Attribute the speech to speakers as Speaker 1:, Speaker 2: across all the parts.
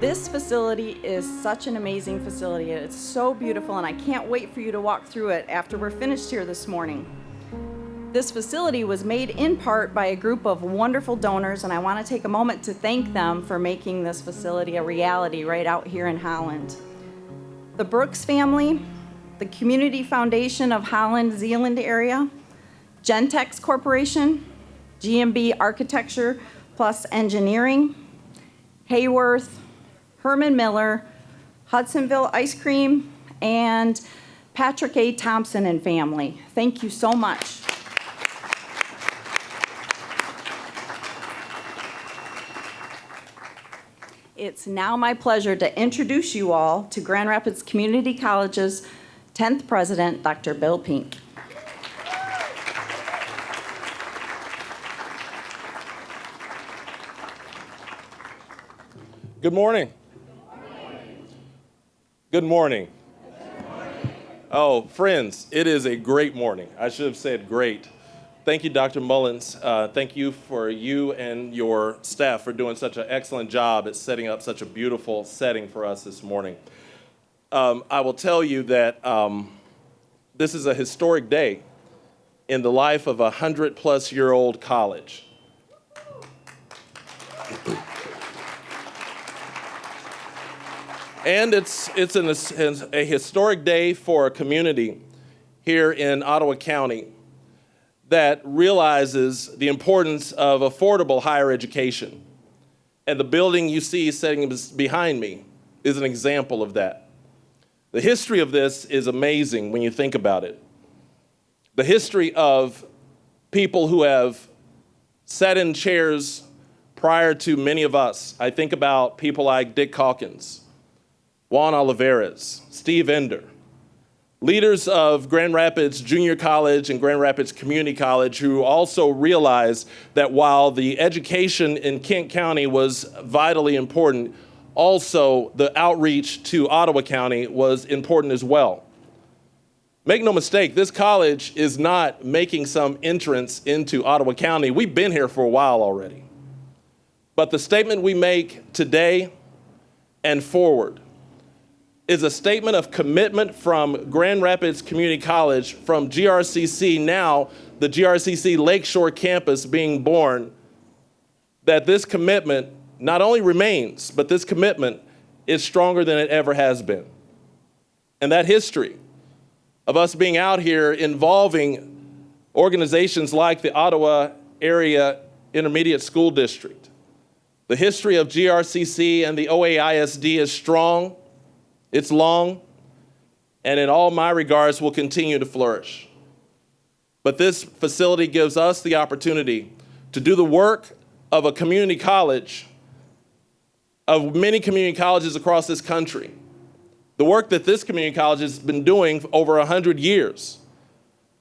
Speaker 1: This facility is such an amazing facility. It's so beautiful, and I can't wait for you to walk through it after we're finished here this morning. This facility was made in part by a group of wonderful donors, and I want to take a moment to thank them for making this facility a reality right out here in Holland. The Brooks family, the Community Foundation of Holland, Zeeland area, Gentex Corporation, GMB Architecture plus Engineering, Hayworth, Herman Miller, Hudsonville Ice Cream, and Patrick A. Thompson and family. Thank you so much. It's now my pleasure to introduce you all to Grand Rapids Community College's 10th president, Dr. Bill Pink.
Speaker 2: Good morning. Good morning. Oh, friends, it is a great morning. I should have said great. Thank you, Dr. Mullins. Thank you for you and your staff for doing such an excellent job at setting up such a beautiful setting for us this morning. I will tell you that this is a historic day in the life of a 100-plus-year-old college. And it's a historic day for a community here in Ottawa County that realizes the importance of affordable higher education. And the building you see sitting behind me is an example of that. The history of this is amazing when you think about it. The history of people who have sat in chairs prior to many of us. I think about people like Dick Calkins, Juan Olivares, Steve Ender, leaders of Grand Rapids Junior College and Grand Rapids Community College who also realized that while the education in Kent County was vitally important, also the outreach to Ottawa County was important as well. Make no mistake, this college is not making some entrance into Ottawa County. We've been here for a while already. But the statement we make today and forward is a statement of commitment from Grand Rapids Community College, from GRCC, now the GRCC Lakeshore campus being born, that this commitment not only remains, but this commitment is stronger than it ever has been. And that history of us being out here involving organizations like the Ottawa Area Intermediate School District, the history of GRCC and the OAISD is strong. It's long, and in all my regards will continue to flourish. But this facility gives us the opportunity to do the work of a community college, of many community colleges across this country, the work that this community college has been doing for over 100 years,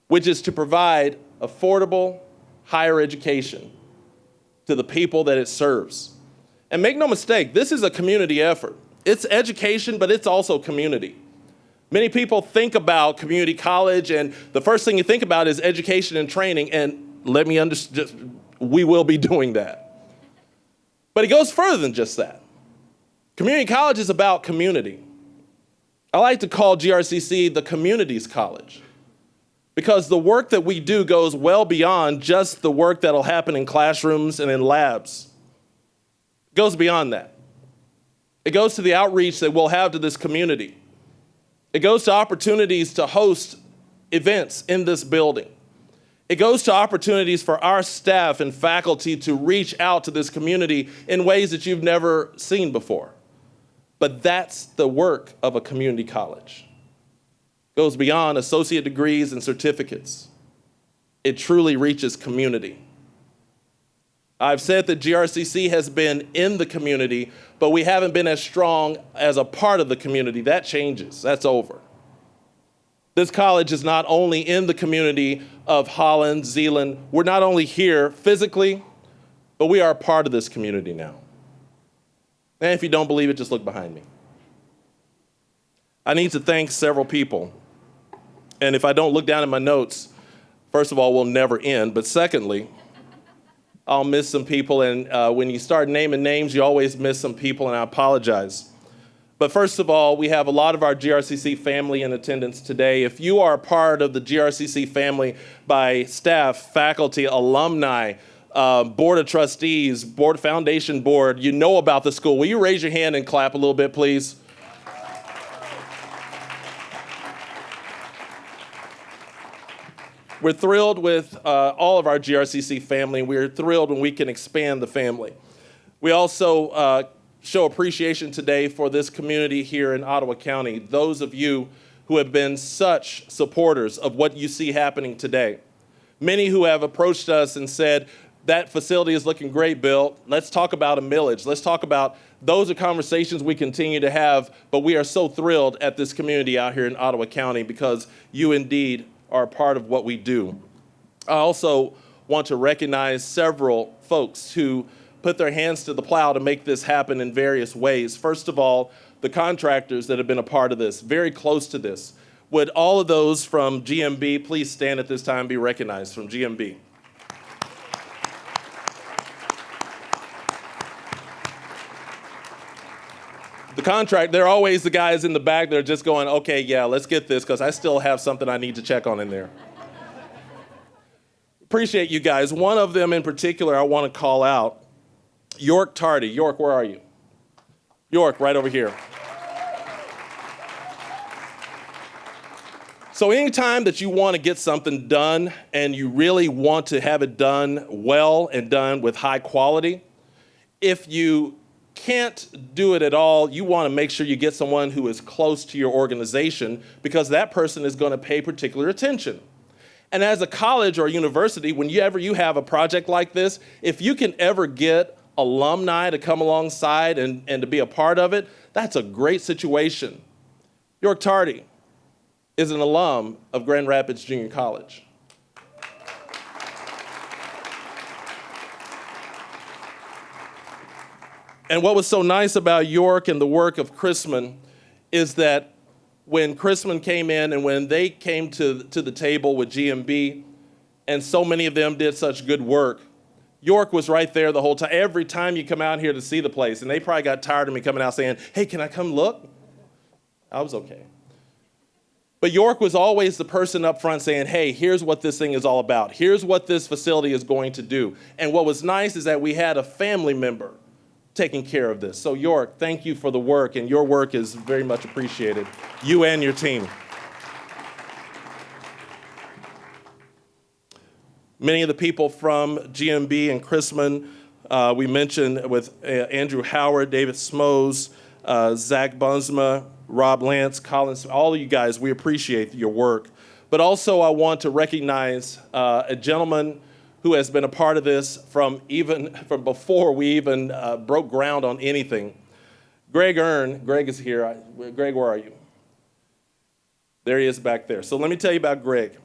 Speaker 2: which is to provide affordable higher education to the people that it serves. And make no mistake, this is a community effort. It's education, but it's also community. Many people think about community college, and the first thing you think about is education and training, and let me understand, we will be doing that. But it goes further than just that. Community college is about community. I like to call GRCC the community's college, because the work that we do goes well beyond just the work that'll happen in classrooms and in labs. It goes beyond that. It goes to the outreach that we'll have to this community. It goes to opportunities to host events in this building. It goes to opportunities for our staff and faculty to reach out to this community in ways that you've never seen before. But that's the work of a community college. It goes beyond associate degrees and certificates. It truly reaches community. I've said that GRCC has been in the community, but we haven't been as strong as a part of the community. That changes. That's over. This college is not only in the community of Holland, Zeeland. We're not only here physically, but we are a part of this community now. And if you don't believe it, just look behind me. I need to thank several people. And if I don't look down at my notes, first of all, we'll never end. But secondly, I'll miss some people, and when you start naming names, you always miss some people, and I apologize. But first of all, we have a lot of our GRCC family in attendance today. If you are a part of the GRCC family by staff, faculty, alumni, board of trustees, board foundation board, you know about the school. Will you raise your hand and clap a little bit, please? We're thrilled with all of our GRCC family, and we're thrilled when we can expand the family. We also show appreciation today for this community here in Ottawa County, those of you who have been such supporters of what you see happening today. Many who have approached us and said, that facility is looking great, Bill. Let's talk about a millage. Let's talk about, those are conversations we continue to have, but we are so thrilled at this community out here in Ottawa County because you indeed are part of what we do. I also want to recognize several folks who put their hands to the plow to make this happen in various ways. First of all, the contractors that have been a part of this, very close to this. Would all of those from GMB please stand at this time and be recognized from GMB? The contract, they're always the guys in the back that are just going, okay, yeah, let's get this because I still have something I need to check on in there. Appreciate you guys. One of them in particular I want to call out, York Tardy. York, where are you? York, right over here. So anytime that you want to get something done and you really want to have it done well and done with high quality, if you can't do it at all, you want to make sure you get someone who is close to your organization because that person is going to pay particular attention. And as a college or university, whenever you have a project like this, if you can ever get alumni to come alongside and to be a part of it, that's a great situation. York Tardy is an alum of Grand Rapids Junior College. And what was so nice about York and the work of Chrisman is that when Chrisman came in and when they came to the table with GMB, and so many of them did such good work, York was right there the whole time. Every time you come out here to see the place, and they probably got tired of me coming out saying, hey, can I come look? I was okay. But York was always the person up front saying, hey, here's what this thing is all about. Here's what this facility is going to do. And what was nice is that we had a family member taking care of this. So York, thank you for the work, and your work is very much appreciated, you and your team. Many of the people from GMB and Chrisman, we mentioned with Andrew Howard, David Smoes, Zach Bunzma, Rob Lance, Collins, all of you guys, we appreciate your work. But also I want to recognize a gentleman who has been a part of this from before we even broke ground on anything. Greg Earn, Greg is here. Greg, where are you? There he is back there. So let me tell you about Greg.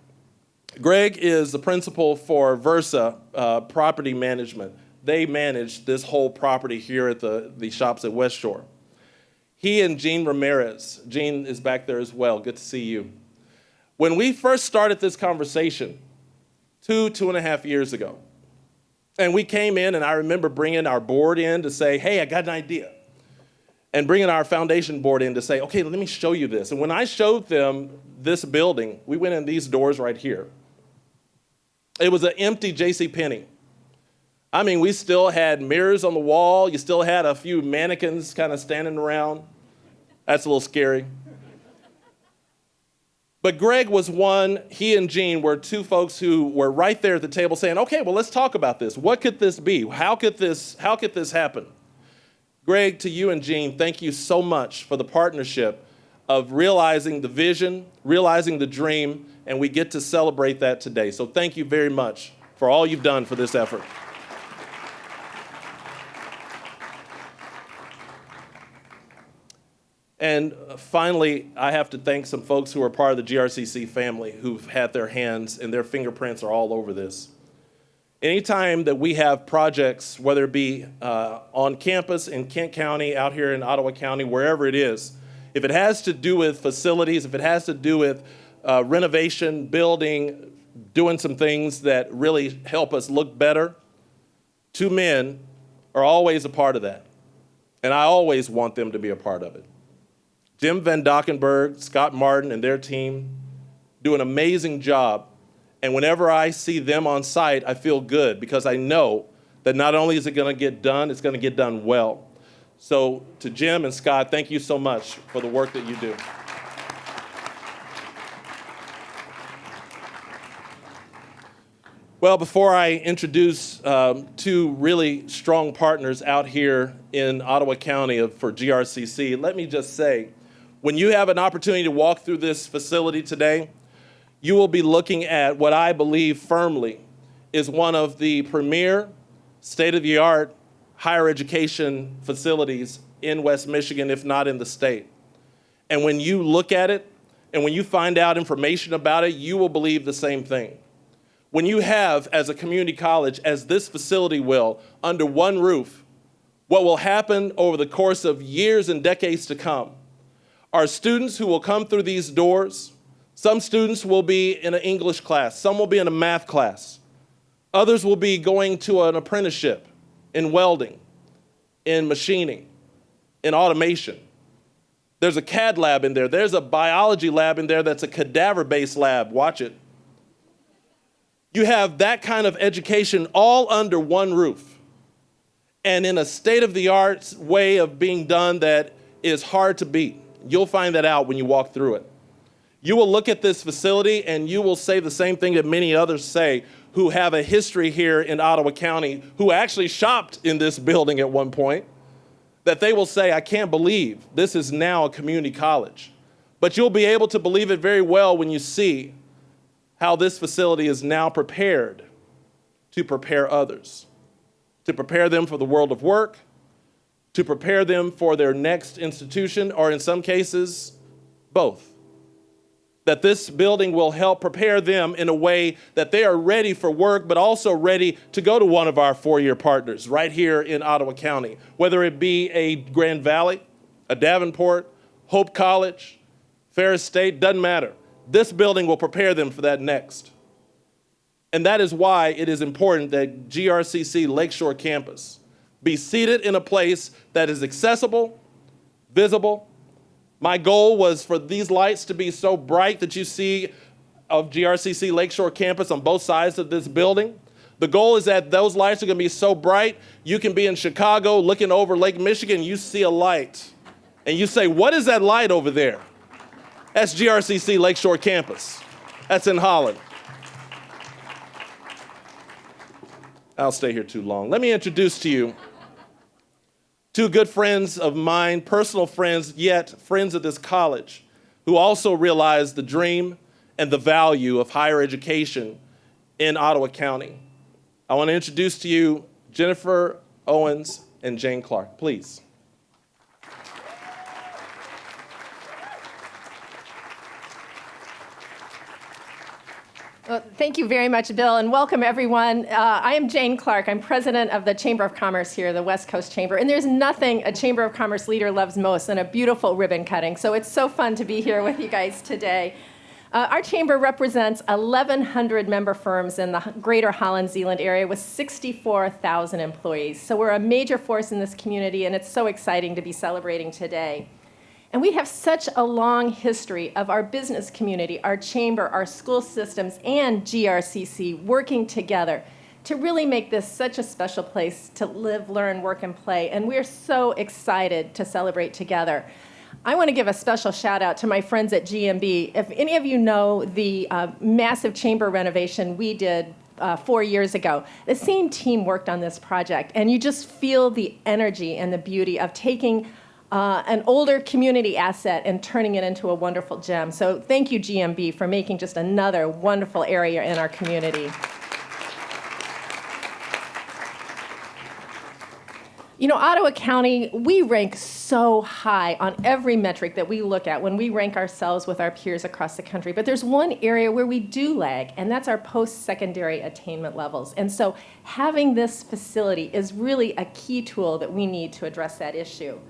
Speaker 2: Greg is the principal for Versa Property Management. They manage this whole property here at the shops at West Shore. He and Gene Ramirez, Gene is back there as well. Good to see you. When we first started this conversation, 2.5 years ago. And we came in, and I remember bringing our board in to say, hey, I got an idea. And bringing our foundation board in to say, okay, let me show you this. And when I showed them this building, we went in these doors right here. It was an empty JCPenney. I mean, we still had mirrors on the wall. You still had a few mannequins kind of standing around. That's a little scary. But Greg was one, he and Gene were two folks who were right there at the table saying, okay, well, let's talk about this. What could this be? How could this happen? Greg, to you and Gene, thank you so much for the partnership of realizing the vision, realizing the dream, and we get to celebrate that today. So thank you very much for all you've done for this effort. And finally, I have to thank some folks who are part of the GRCC family who've had their hands and their fingerprints are all over this. Anytime that we have projects, whether it be on campus in Kent County, out here in Ottawa County, wherever it is, if it has to do with facilities, if it has to do with renovation, building, doing some things that really help us look better, Two men are always a part of that, and I always want them to be a part of it. Jim Van Dockenberg, Scott Martin, and their team do an amazing job, and whenever I see them on site, I feel good because I know that not only is it going to get done, it's going to get done well. So to Jim and Scott, thank you so much for the work that you do. Well, before I introduce two really strong partners out here in Ottawa County for GRCC, let me just say, when you have an opportunity to walk through this facility today, you will be looking at what I believe firmly is one of the premier state-of-the-art higher education facilities in West Michigan, if not in the state. And when you look at it, and when you find out information about it, you will believe the same thing. When you have, as a community college, as this facility will, under one roof, what will happen over the course of years and decades to come are students who will come through these doors. Some students will be in an English class, some will be in a math class. Others will be going to an apprenticeship in welding, in machining, in automation. There's a CAD lab in there. There's a biology lab in there that's a cadaver-based lab. Watch it. You have that kind of education all under one roof and in a state-of-the-art way of being done that is hard to beat. You'll find that out when you walk through it. You will look at this facility and you will say the same thing that many others say who have a history here in Ottawa County, who actually shopped in this building at one point, that they will say, I can't believe this is now a community college. But you'll be able to believe it very well when you see how this facility is now prepared to prepare others, to prepare them for the world of work, to prepare them for their next institution, or in some cases, both. That this building will help prepare them in a way that they are ready for work, but also ready to go to one of our four-year partners right here in Ottawa County, whether it be a Grand Valley, a Davenport, Hope College, Ferris State, doesn't matter. This building will prepare them for that next. And that is why it is important that GRCC Lakeshore campus be seated in a place that is accessible, visible. My goal was for these lights to be so bright that you see of GRCC Lakeshore campus on both sides of this building. The goal is that those lights are going to be so bright, you can be in Chicago looking over Lake Michigan, you see a light, and you say, what is that light over there? That's GRCC Lakeshore campus. That's in Holland. I'll stay here too long. Let me introduce to you two good friends of mine, personal friends, yet friends of this college, who also realize the dream and the value of higher education in Ottawa County. I want to introduce to you Jennifer Owens and Jane Clark, please.
Speaker 3: Well, thank you very much, Bill, and welcome everyone. I am Jane Clark. I'm president of the Chamber of Commerce here, the West Coast Chamber, and there's nothing a Chamber of Commerce leader loves most than a beautiful ribbon cutting, so it's so fun to be here with you guys today. Our chamber represents 1,100 member firms in the greater Holland-Zeeland area with 64,000 employees, so we're a major force in this community, and it's so exciting to be celebrating today. And we have such a long history of our business community, our chamber, our school systems, and GRCC working together to really make this such a special place to live, learn, work, and play. And we're so excited to celebrate together. I want to give a special shout out to my friends at GMB. If any of you know the massive chamber renovation we did 4 years ago, the same team worked on this project. And you just feel the energy and the beauty of taking an older community asset and turning it into a wonderful gem. So thank you, GMB, for making just another wonderful area in our community. You know, Ottawa County, we rank so high on every metric that we look at when we rank ourselves with our peers across the country. But there's one area where we do lag, and that's our post-secondary attainment levels. And so having this facility is really a key tool that we need to address that issue.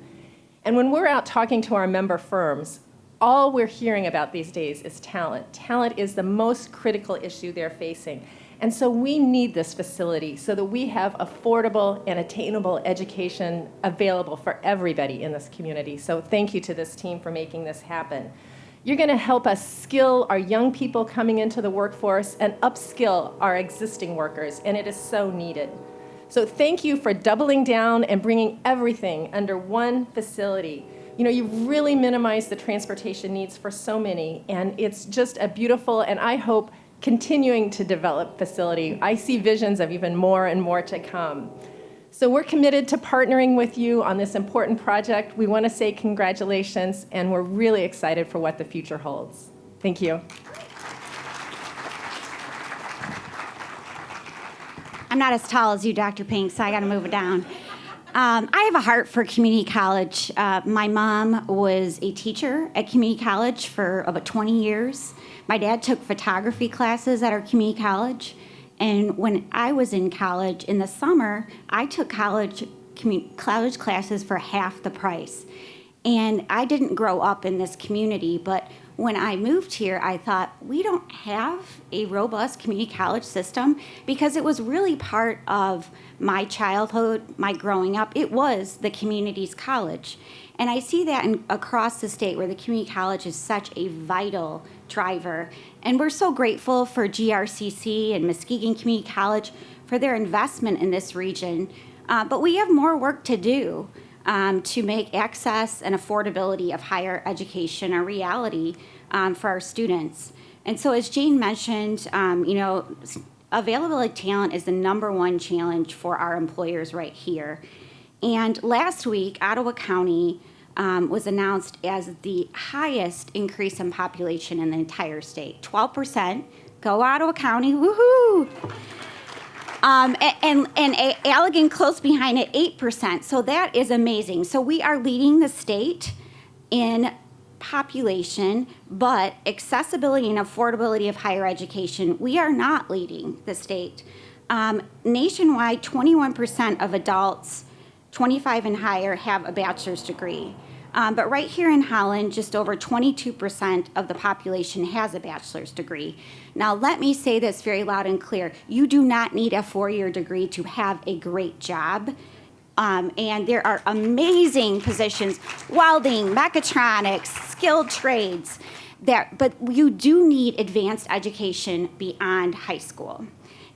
Speaker 3: And when we're out talking to our member firms, all we're hearing about these days is talent. Talent is the most critical issue they're facing. And so we need this facility so that we have affordable and attainable education available for everybody in this community. So thank you to this team for making this happen. You're going to help us skill our young people coming into the workforce and upskill our existing workers, and it is so needed. So thank you for doubling down and bringing everything under one facility. You know, you've really minimized the transportation needs for so many, and it's just a beautiful, and I hope, continuing to develop facility. I see visions of even more and more to come. So we're committed to partnering with you on this important project. We want to say congratulations, and we're really excited for what the future holds. Thank you.
Speaker 4: I'm not as tall as you, Dr. Pink, so I got to move it down. I have a heart for community college. My mom was a teacher at community college for about 20 years. My dad took photography classes at our community college. And when I was in college in the summer, I took college classes for half the price. And I didn't grow up in this community, but when I moved here, I thought, we don't have a robust community college system, because it was really part of my childhood, my growing up. It was the community's college. And I see that across the state, where the community college is such a vital driver. And we're so grateful for GRCC and Muskegon Community College for their investment in this region. But we have more work to do to make access and affordability of higher education a reality for our students. And so, as Jane mentioned, availability of talent is the #1 challenge for our employers right here. And last week, Ottawa County was announced as the highest increase in population in the entire state. 12%. Go Ottawa County, woohoo! And Allegan close behind at 8%. So that is amazing. So we are leading the state in population, but accessibility and affordability of higher education, we are not leading the state. Nationwide, 21% of adults 25 and higher have a bachelor's degree. But right here in Holland, just over 22% of the population has a bachelor's degree. Now, let me say this very loud and clear. You do not need a 4-year degree to have a great job. And there are amazing positions, welding, mechatronics, skilled trades, but you do need advanced education beyond high school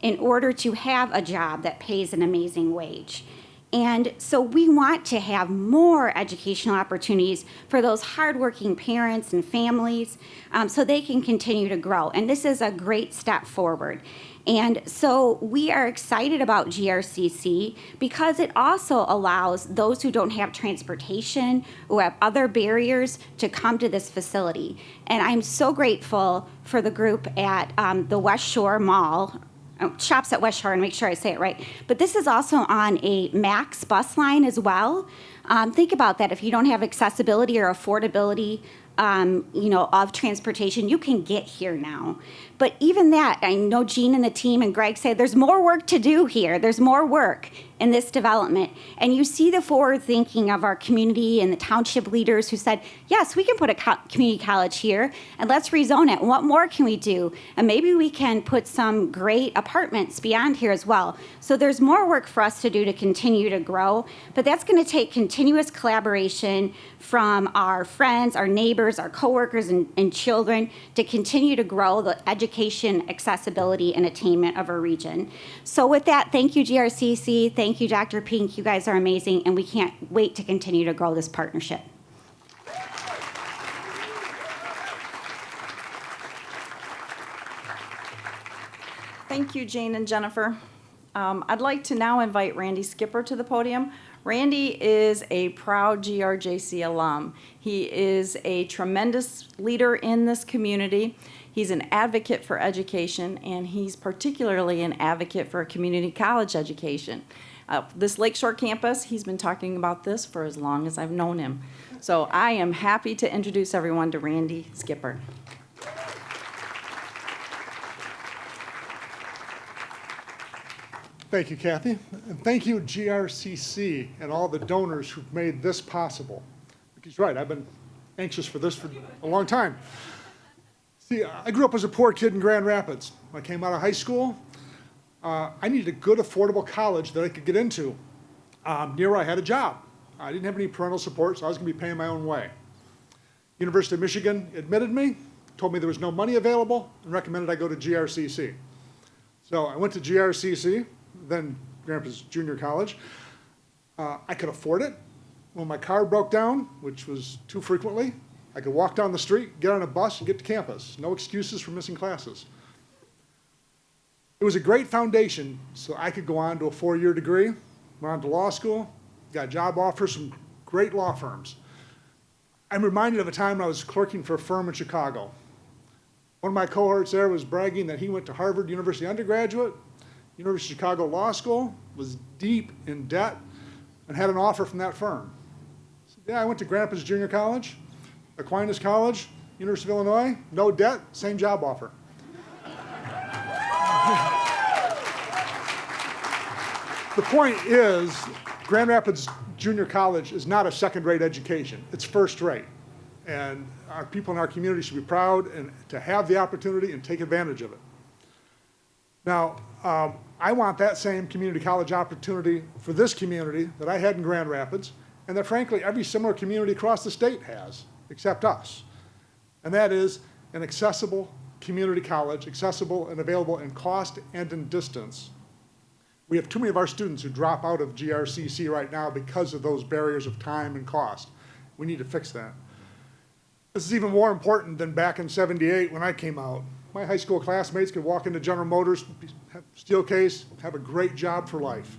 Speaker 4: in order to have a job that pays an amazing wage. And so we want to have more educational opportunities for those hardworking parents and families so they can continue to grow. And this is a great step forward. And so we are excited about GRCC because it also allows those who don't have transportation, who have other barriers, to come to this facility. And I'm so grateful for the group at the West Shore Mall, shops at West Shore, and make sure I say it right. But this is also on a MAX bus line as well. Think about that. If you don't have accessibility or affordability, of transportation, you can get here now. But even that, I know Jean and the team and Greg say there's more work to do here. There's more work in this development. And you see the forward thinking of our community and the township leaders who said, yes, we can put a community college here and let's rezone it. What more can we do? And maybe we can put some great apartments beyond here as well. So there's more work for us to do to continue to grow, but that's going to take continuous collaboration from our friends, our neighbors, our coworkers, and children to continue to grow the education, accessibility, and attainment of our region. So with that, thank you, GRCC. Thank you, Dr. Pink. You guys are amazing, and we can't wait to continue to grow this partnership.
Speaker 1: Thank you, Jane and Jennifer. I'd like to now invite Randy Skipper to the podium. Randy is a proud GRJC alum. He is a tremendous leader in this community. He's an advocate for education, and he's particularly an advocate for community college education. This Lakeshore campus, he's been talking about this for as long as I've known him. So I am happy to introduce everyone to Randy Skipper.
Speaker 5: Thank you, Kathy. And thank you, GRCC, and all the donors who've made this possible. He's right, I've been anxious for this for a long time. See, I grew up as a poor kid in Grand Rapids. When I came out of high school, I needed a good, affordable college that I could get into near where I had a job. I didn't have any parental support, so I was going to be paying my own way. University of Michigan admitted me, told me there was no money available, and recommended I go to GRCC. So I went to GRCC, then Grand Rapids Junior College. I could afford it. When my car broke down, which was too frequently, I could walk down the street, get on a bus, and get to campus. No excuses for missing classes. It was a great foundation, so I could go on to a 4-year degree, went on to law school, got job offers from great law firms. I'm reminded of a time when I was clerking for a firm in Chicago. One of my cohorts there was bragging that he went to Harvard University undergraduate, University of Chicago Law School, was deep in debt, and had an offer from that firm. I said, yeah, I went to Grand Rapids Junior College, Aquinas College, University of Illinois, no debt, same job offer. The point is, Grand Rapids Junior College is not a second-rate education. It's first-rate. And our people in our community should be proud and to have the opportunity and take advantage of it. Now, I want that same community college opportunity for this community that I had in Grand Rapids, and that frankly every similar community across the state has, except us. And that is an accessible community college, accessible and available in cost and in distance. We have too many of our students who drop out of GRCC right now because of those barriers of time and cost. We need to fix that. This is even more important than back in '78 when I came out. My high school classmates could walk into General Motors, have steel case, have a great job for life.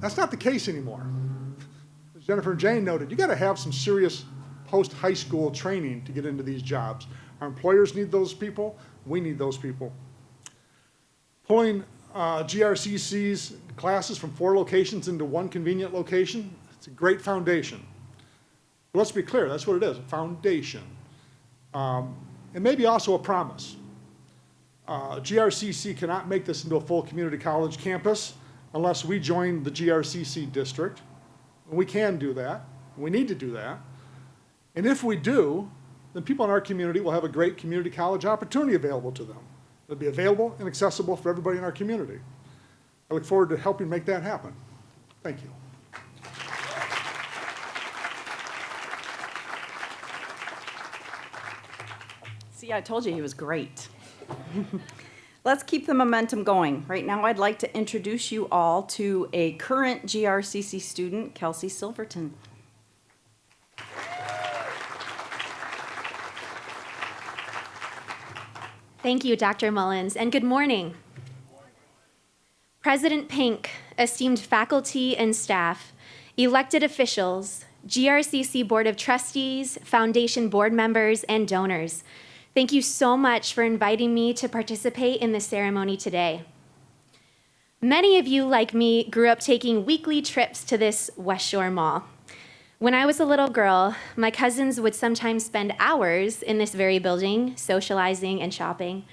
Speaker 5: That's not the case anymore. As Jennifer and Jane noted, you got to have some serious post-high school training to get into these jobs. Our employers need those people. We need those people. Pulling GRCC's classes from 4 locations into 1 convenient location, it's a great foundation. But let's be clear, that's what it is, a foundation. And maybe also a promise. GRCC cannot make this into a full community college campus unless we join the GRCC district. And we can do that. We need to do that. And if we do, then people in our community will have a great community college opportunity available to them. It'll be available and accessible for everybody in our community. I look forward to helping make that happen. Thank you.
Speaker 1: See, I told you he was great. Let's keep the momentum going. Right now, I'd like to introduce you all to a current GRCC student, Kelsey Silverton.
Speaker 6: Thank you, Dr. Mullins, and good morning. President Pink, esteemed faculty and staff, elected officials, GRCC Board of Trustees, Foundation board members, and donors, thank you so much for inviting me to participate in the ceremony today. Many of you, like me, grew up taking weekly trips to this West Shore Mall. When I was a little girl, my cousins would sometimes spend hours in this very building, socializing and shopping.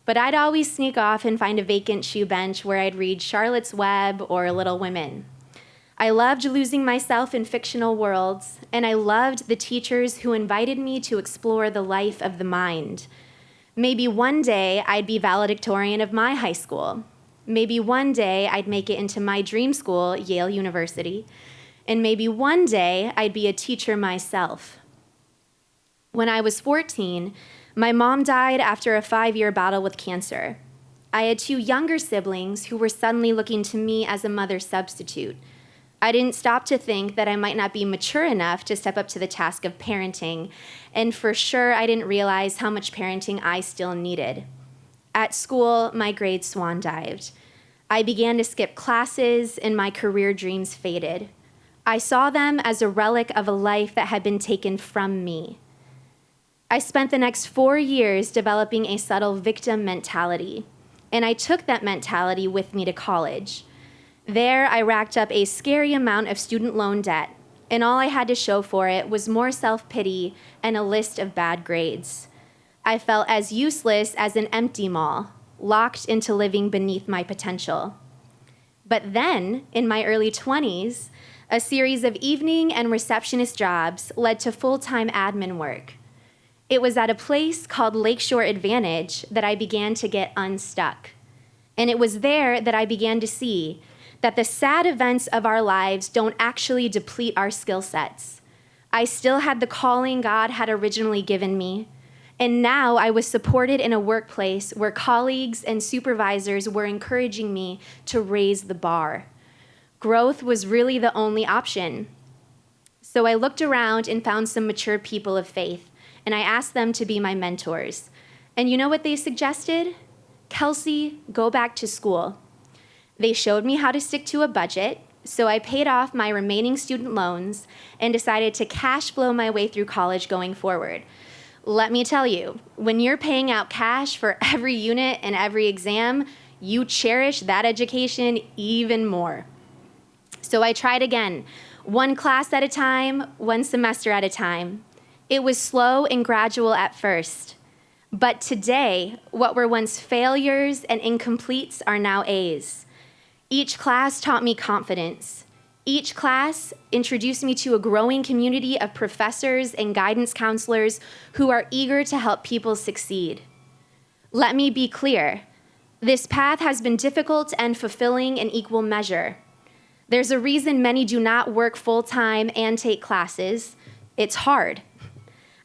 Speaker 6: But I'd always sneak off and find a vacant shoe bench where I'd read Charlotte's Web or Little Women. I loved losing myself in fictional worlds, and I loved the teachers who invited me to explore the life of the mind. Maybe one day I'd be valedictorian of my high school. Maybe one day I'd make it into my dream school, Yale University. And maybe one day I'd be a teacher myself. When I was 14, my mom died after a 5-year battle with cancer. I had 2 younger siblings who were suddenly looking to me as a mother substitute. I didn't stop to think that I might not be mature enough to step up to the task of parenting, and for sure I didn't realize how much parenting I still needed. At school, my grades swan dived. I began to skip classes, and my career dreams faded. I saw them as a relic of a life that had been taken from me. I spent the next 4 years developing a subtle victim mentality, and I took that mentality with me to college. There, I racked up a scary amount of student loan debt, and all I had to show for it was more self-pity and a list of bad grades. I felt as useless as an empty mall, locked into living beneath my potential. But then, in my early 20s, a series of evening and receptionist jobs led to full-time admin work. It was at a place called Lakeshore Advantage that I began to get unstuck. And it was there that I began to see that the sad events of our lives don't actually deplete our skill sets. I still had the calling God had originally given me, and now I was supported in a workplace where colleagues and supervisors were encouraging me to raise the bar. Growth was really the only option. So I looked around and found some mature people of faith, and I asked them to be my mentors. And you know what they suggested? Kelsey, go back to school. They showed me how to stick to a budget, so I paid off my remaining student loans and decided to cash flow my way through college going forward. Let me tell you, when you're paying out cash for every unit and every exam, you cherish that education even more. So I tried again, one class at a time, one semester at a time. It was slow and gradual at first. But today, what were once failures and incompletes are now A's. Each class taught me confidence. Each class introduced me to a growing community of professors and guidance counselors who are eager to help people succeed. Let me be clear. This path has been difficult and fulfilling in equal measure. There's a reason many do not work full-time and take classes. It's hard.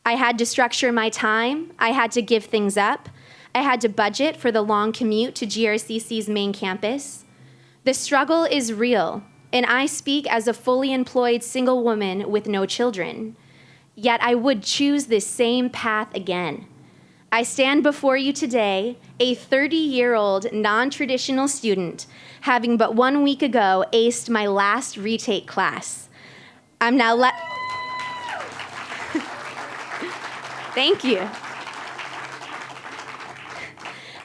Speaker 6: I had to structure my time. I had to give things up. I had to budget for the long commute to GRCC's main campus. The struggle is real, and I speak as a fully employed single woman with no children. Yet I would choose this same path again. I stand before you today, a 30-year-old non-traditional student, having but 1 week ago aced my last retake class. I'm now Thank you.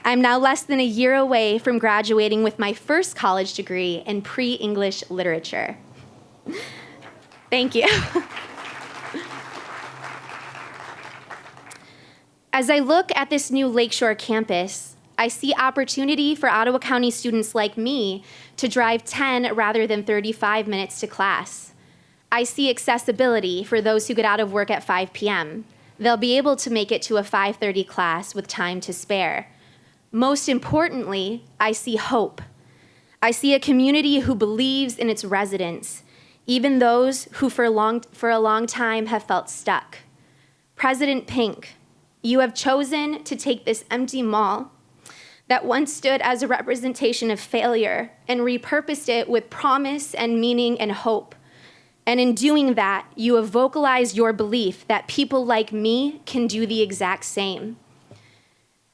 Speaker 6: I'm now less than a year away from graduating with my first college degree in pre-English literature. Thank you. As I look at this new Lakeshore campus, I see opportunity for Ottawa County students like me to drive 10 rather than 35 minutes to class. I see accessibility for those who get out of work at 5 p.m. They'll be able to make it to a 5:30 class with time to spare. Most importantly, I see hope. I see a community who believes in its residents, even those who for a long time have felt stuck. President Pink, you have chosen to take this empty mall that once stood as a representation of failure and repurposed it with promise and meaning and hope. And in doing that, you have vocalized your belief that people like me can do the exact same.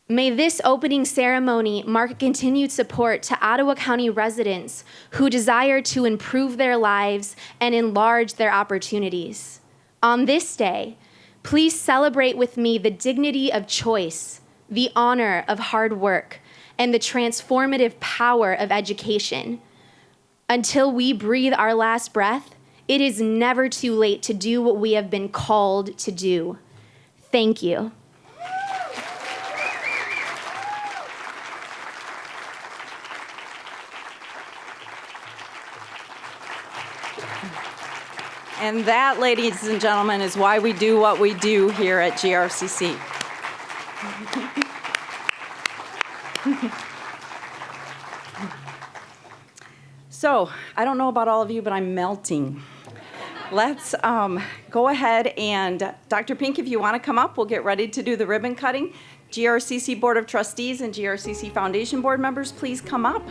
Speaker 6: May this opening ceremony mark continued support to Ottawa County residents who desire to improve their lives and enlarge their opportunities. On this day, please celebrate with me the dignity of choice, the honor of hard work, and the transformative power of education. Until we breathe our last breath, it is never too late to do what we have been called to do. Thank you.
Speaker 1: And that, ladies and gentlemen, is why we do what we do here at GRCC. So, I don't know about all of you, but I'm melting. Let's go ahead and, Dr. Pink, if you want to come up, we'll get ready to do the ribbon cutting. GRCC Board of Trustees and GRCC Foundation Board members, please come up.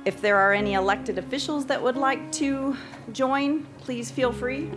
Speaker 1: If there are any elected officials that would like to join, please feel free.